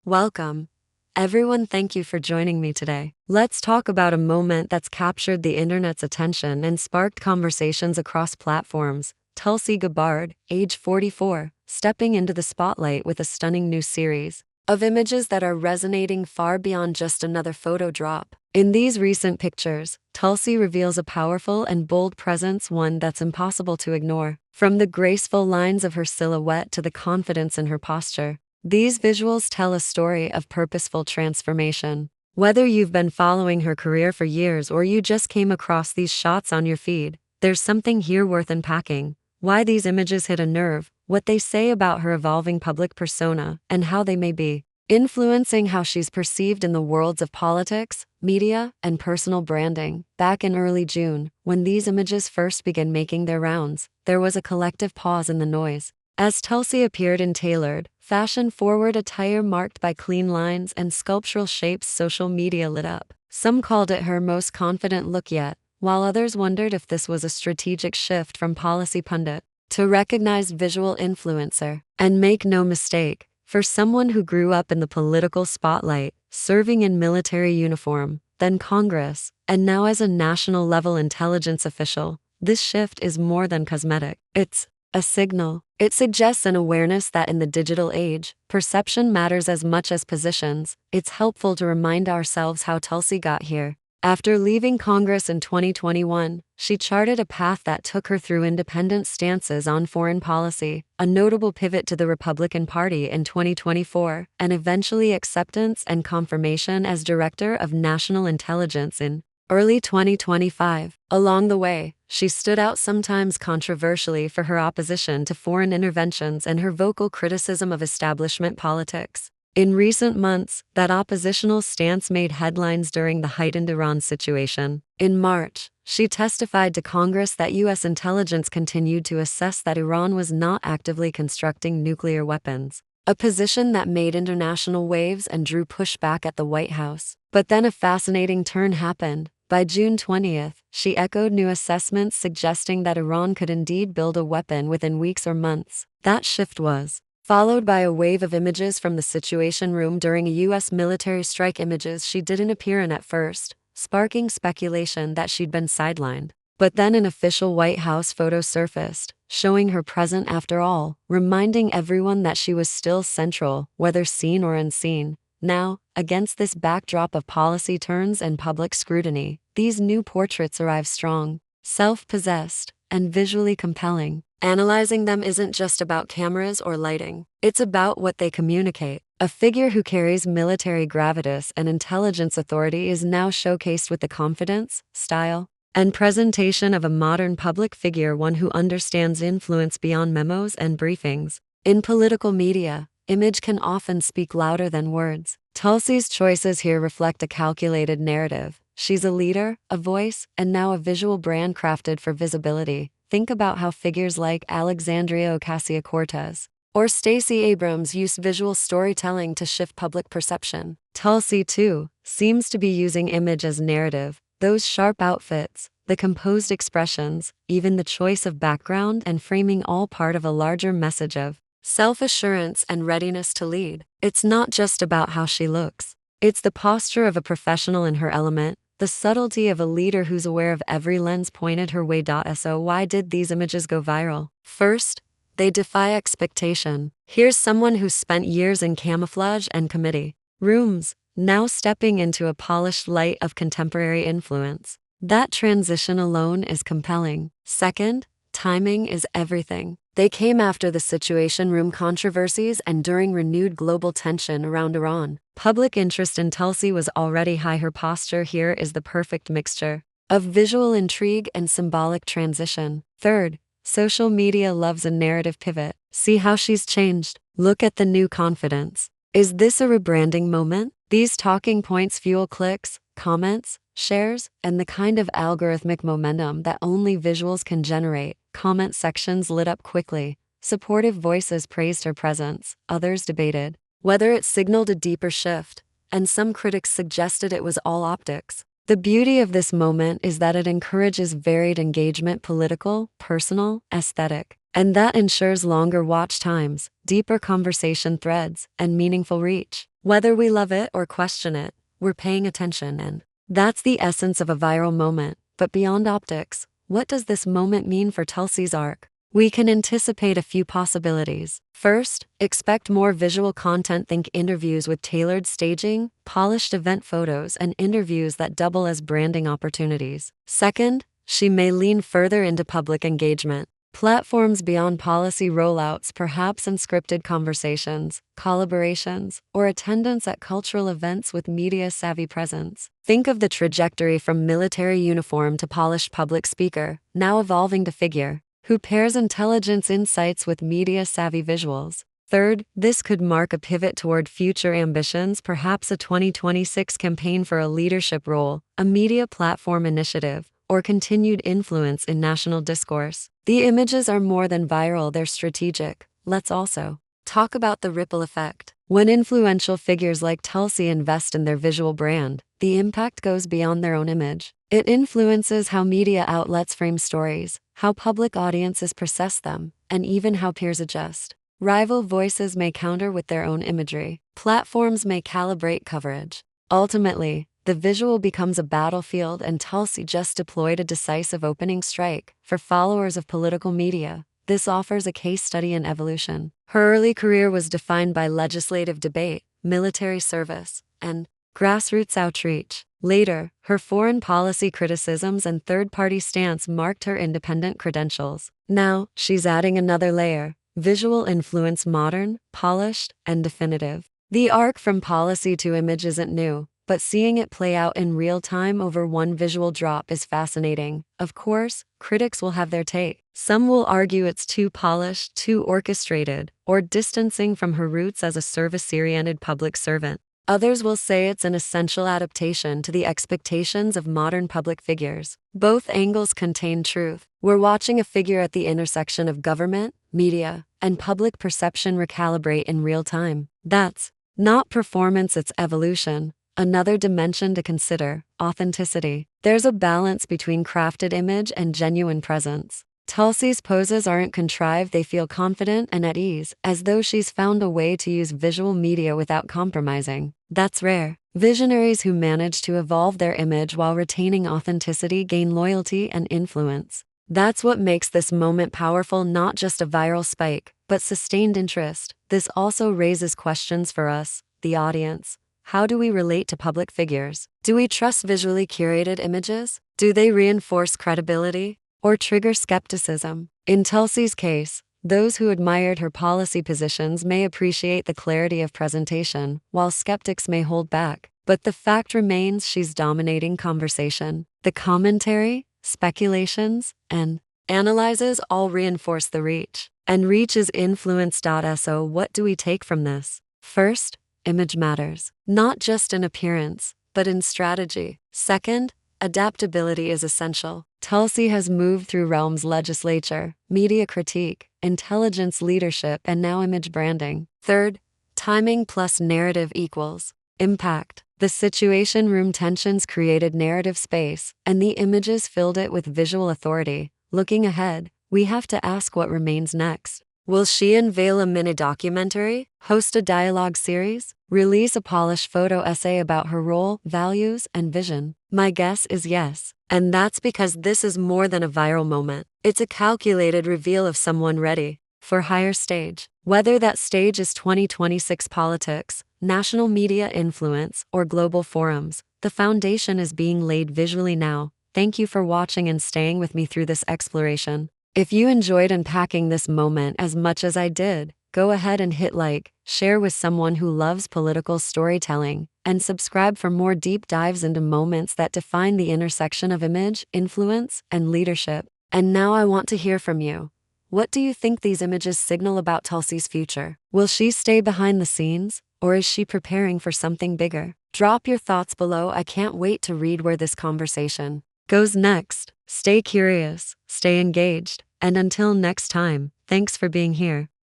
Welcome. Everyone, thank you for joining me today. Let's talk about a moment that's captured the internet's attention and sparked conversations across platforms. Tulsi Gabbard, age 44, stepping into the spotlight with a stunning new series of images that are resonating far beyond just another photo drop. In these recent pictures, Tulsi reveals a powerful and bold presence, one that's impossible to ignore. From the graceful lines of her silhouette to the confidence in her posture, these visuals tell a story of purposeful transformation. Whether you've been following her career for years or you just came across these shots on your feed, there's something here worth unpacking. Why these images hit a nerve, what they say about her evolving public persona, and how they may be influencing how she's perceived in the worlds of politics, media, and personal branding. Back in early June, when these images first began making their rounds, there was a collective pause in the noise. As Tulsi appeared in tailored, fashion-forward attire marked by clean lines and sculptural shapes, social media lit up. Some called it her most confident look yet, while others wondered if this was a strategic shift from policy pundit to recognized visual influencer. And make no mistake, for someone who grew up in the political spotlight, serving in military uniform, then Congress, and now as a national-level intelligence official, this shift is more than cosmetic. It's a signal. It suggests an awareness that in the digital age, perception matters as much as positions. It's helpful to remind ourselves how Tulsi got here. After leaving Congress in 2021, she charted a path that took her through independent stances on foreign policy, a notable pivot to the Republican Party in 2024, and eventually acceptance and confirmation as Director of National Intelligence in early 2025. Along the way, she stood out, sometimes controversially, for her opposition to foreign interventions and her vocal criticism of establishment politics. In recent months, that oppositional stance made headlines during the heightened Iran situation. In March, she testified to Congress that U.S. intelligence continued to assess that Iran was not actively constructing nuclear weapons, a position that made international waves and drew pushback at the White House. But then a fascinating turn happened. By June 20th, she echoed new assessments suggesting that Iran could indeed build a weapon within weeks or months. That shift was followed by a wave of images from the Situation Room during a U.S. military strike, images she didn't appear in at first, sparking speculation that she'd been sidelined. But then an official White House photo surfaced, showing her present after all, reminding everyone that she was still central, whether seen or unseen. Now, against this backdrop of policy turns and public scrutiny, these new portraits arrive strong, self-possessed, and visually compelling. Analyzing them isn't just about cameras or lighting. It's about what they communicate. A figure who carries military gravitas and intelligence authority is now showcased with the confidence, style, and presentation of a modern public figure, one who understands influence beyond memos and briefings. In political media, image can often speak louder than words. Tulsi's choices here reflect a calculated narrative. She's a leader, a voice, and now a visual brand crafted for visibility. Think about how figures like Alexandria Ocasio-Cortez or Stacey Abrams used visual storytelling to shift public perception. Tulsi, too, seems to be using image as narrative. Those sharp outfits, the composed expressions, even the choice of background and framing, all part of a larger message of self-assurance and readiness to lead. It's not just about how she looks. It's the posture of a professional in her element, the subtlety of a leader who's aware of every lens pointed her way. So why did these images go viral? First, they defy expectation. Here's someone who's spent years in camouflage and committee rooms, now stepping into a polished light of contemporary influence. That transition alone is compelling. Second, timing is everything. They came after the Situation Room controversies and during renewed global tension around Iran. Public interest in Tulsi was already high. Her posture here is the perfect mixture of visual intrigue and symbolic transition. Third, social media loves a narrative pivot. See how she's changed. Look at the new confidence. Is this a rebranding moment? These talking points fuel clicks, comments, shares, and the kind of algorithmic momentum that only visuals can generate. Comment sections lit up quickly. Supportive voices praised her presence. Others debated whether it signaled a deeper shift, and some critics suggested it was all optics. The beauty of this moment is that it encourages varied engagement, political, personal, aesthetic, and that ensures longer watch times. deeper conversation threads, and meaningful reach. Whether we love it or question it, we're paying attention, and that's the essence of a viral moment. But beyond optics, what does this moment mean for Tulsi's arc? We can anticipate a few possibilities. First, expect more visual content. Think interviews with tailored staging, polished event photos, and interviews that double as branding opportunities. Second, she may lean further into public engagement. Platforms beyond policy rollouts, perhaps unscripted conversations, collaborations, or attendance at cultural events with media-savvy presence. Think of the trajectory from military uniform to polished public speaker, now evolving to figure who pairs intelligence insights with media-savvy visuals. Third, this could mark a pivot toward future ambitions, perhaps a 2026 campaign for a leadership role, a media platform initiative, or continued influence in national discourse. The images are more than viral, they're strategic. Let's also talk about the ripple effect. When influential figures like Tulsi invest in their visual brand, the impact goes beyond their own image. It influences how media outlets frame stories, how public audiences process them, and even how peers adjust. Rival voices may counter with their own imagery. Platforms may calibrate coverage. Ultimately, the visual becomes a battlefield, and Tulsi just deployed a decisive opening strike. For followers of political media, this offers a case study in evolution. Her early career was defined by legislative debate, military service, and grassroots outreach. Later, her foreign policy criticisms and third-party stance marked her independent credentials. Now, she's adding another layer: visual influence, modern, polished, and definitive. The arc from policy to image isn't new, but seeing it play out in real time over one visual drop is fascinating. Of course, critics will have their take. Some will argue it's too polished, too orchestrated, or distancing from her roots as a service-oriented public servant. Others will say it's an essential adaptation to the expectations of modern public figures. Both angles contain truth. We're watching a figure at the intersection of government, media, and public perception recalibrate in real time. That's not performance, it's evolution. Another dimension to consider: authenticity. There's a balance between crafted image and genuine presence. Tulsi's poses aren't contrived, they feel confident and at ease, as though she's found a way to use visual media without compromising. That's rare. Visionaries who manage to evolve their image while retaining authenticity gain loyalty and influence. That's what makes this moment powerful, not just a viral spike, but sustained interest. This also raises questions for us, the audience. How do we relate to public figures? Do we trust visually curated images? Do they reinforce credibility or trigger skepticism? In Tulsi's case, those who admired her policy positions may appreciate the clarity of presentation, while skeptics may hold back. But the fact remains, she's dominating conversation. The commentary, speculations, and analyses all reinforce the reach. And reach is influence. So what do we take from this? First, image matters, not just in appearance, but in strategy. Second, adaptability is essential. Tulsi has moved through realms: legislature, media critique, intelligence leadership, and now image branding. Third, timing plus narrative equals impact. The Situation Room tensions created narrative space, and the images filled it with visual authority. Looking ahead, we have to ask what remains next. Will she unveil a mini-documentary, host a dialogue series, release a polished photo essay about her role, values, and vision? My guess is yes. And that's because this is more than a viral moment. It's a calculated reveal of someone ready for higher stage. Whether that stage is 2026 politics, national media influence, or global forums, the foundation is being laid visually now. Thank you for watching and staying with me through this exploration. If you enjoyed unpacking this moment as much as I did, go ahead and hit like, share with someone who loves political storytelling, and subscribe for more deep dives into moments that define the intersection of image, influence, and leadership. And now I want to hear from you. What do you think these images signal about Tulsi's future? Will she stay behind the scenes, or is she preparing for something bigger? Drop your thoughts below. I can't wait to read where this conversation goes next. Stay curious, stay engaged, and until next time, thanks for being here.